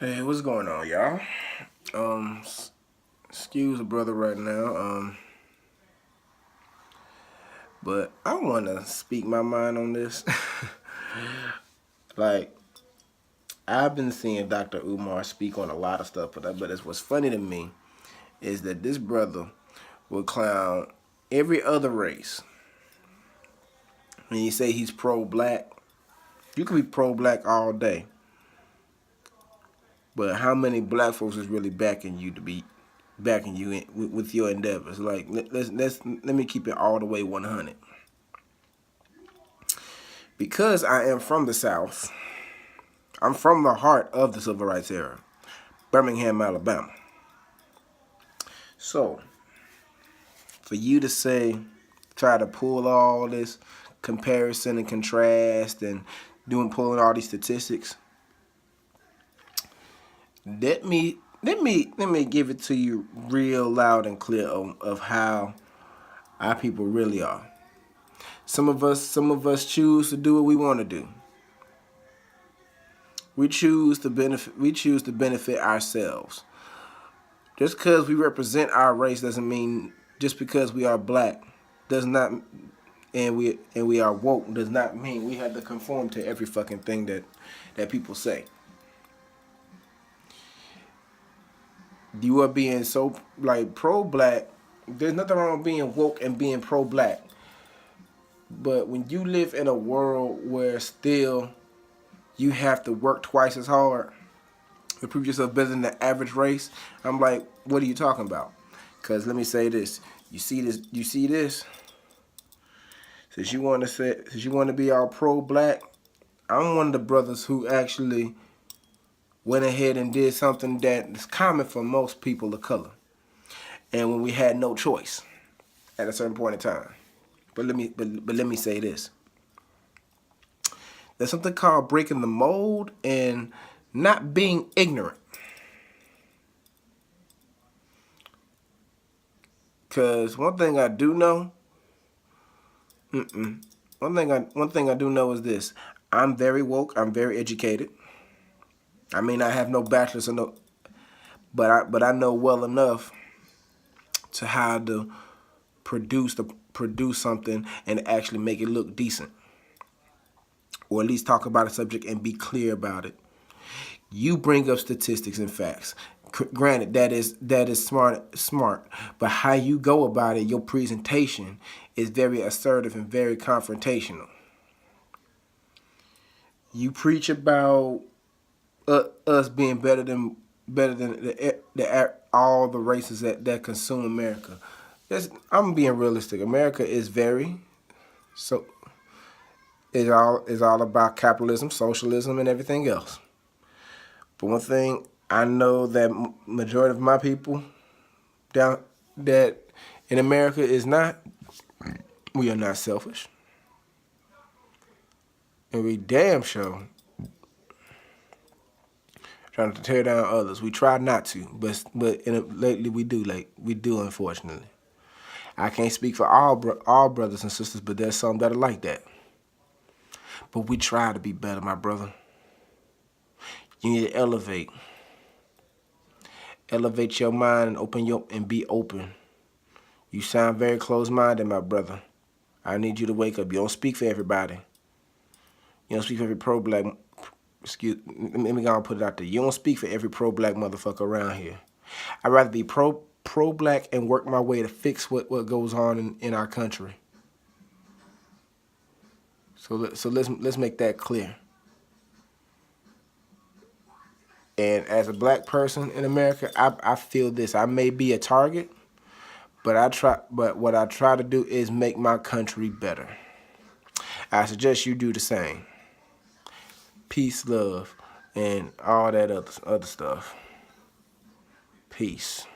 Hey, what's going on, y'all? Excuse the brother right now. But I want to speak my mind on this. Like, I've been seeing Dr. Umar speak on a lot of stuff, but it's what's funny to me is that this brother will clown every other race. When you say he's pro-black, you can be pro-black all day, but how many black folks is really backing you to be backing you with your endeavors? Like, let me keep it all the way 100. Because I am from the South, I'm from the heart of the Civil Rights era, Birmingham, Alabama. So, for you to say, try to pull all this comparison and contrast and pulling all these statistics, let me give it to you real loud and clear of how our people really are. Some of us choose to do what we want to do. We choose to benefit ourselves. Just because we represent our race doesn't mean just because we are black does not and we are woke does not mean we have to conform to every fucking thing that people say. You are being so like pro-black. There's nothing wrong with being woke and being pro-black. But when you live in a world where still you have to work twice as hard to prove yourself better than the average race, I'm like, what are you talking about? Because let me say this. You see this? Since you want to be all pro-black, I'm one of the brothers who actually went ahead and did something that is common for most people of color. And when we had no choice at a certain point in time. But let me say this. There's something called breaking the mold and not being ignorant. Cause one thing I do know, one thing I do know is this: I'm very woke. I'm very educated. I mean, I have no bachelor's or no, but I know well enough to how to produce something and actually make it look decent, or at least talk about a subject and be clear about it. You bring up statistics and facts. Granted, that is smart, but how you go about it, your presentation is very assertive and very confrontational. You preach about us being all the races that consume America. I'm being realistic. America is very so. It's all about capitalism, socialism, and everything else. But one thing I know that majority of my people down that in America is not. We are not selfish, and we damn sure trying to tear down others. We try not to, but lately we do. Like we do, unfortunately. I can't speak for all brothers and sisters, but there's some that are like that. But we try to be better, my brother. You need to elevate. Elevate your mind and be open. You sound very closed-minded, my brother. I need you to wake up. You don't speak for everybody. You don't speak for every pro-black. Let me go and put it out there. You don't speak for every pro-black motherfucker around here. I'd rather be pro-black and work my way to fix what goes on in our country. So let's make that clear. And as a black person in America, I feel this. I may be a target, but what I try to do is make my country better. I suggest you do the same. Peace, love, and all that other stuff. Peace.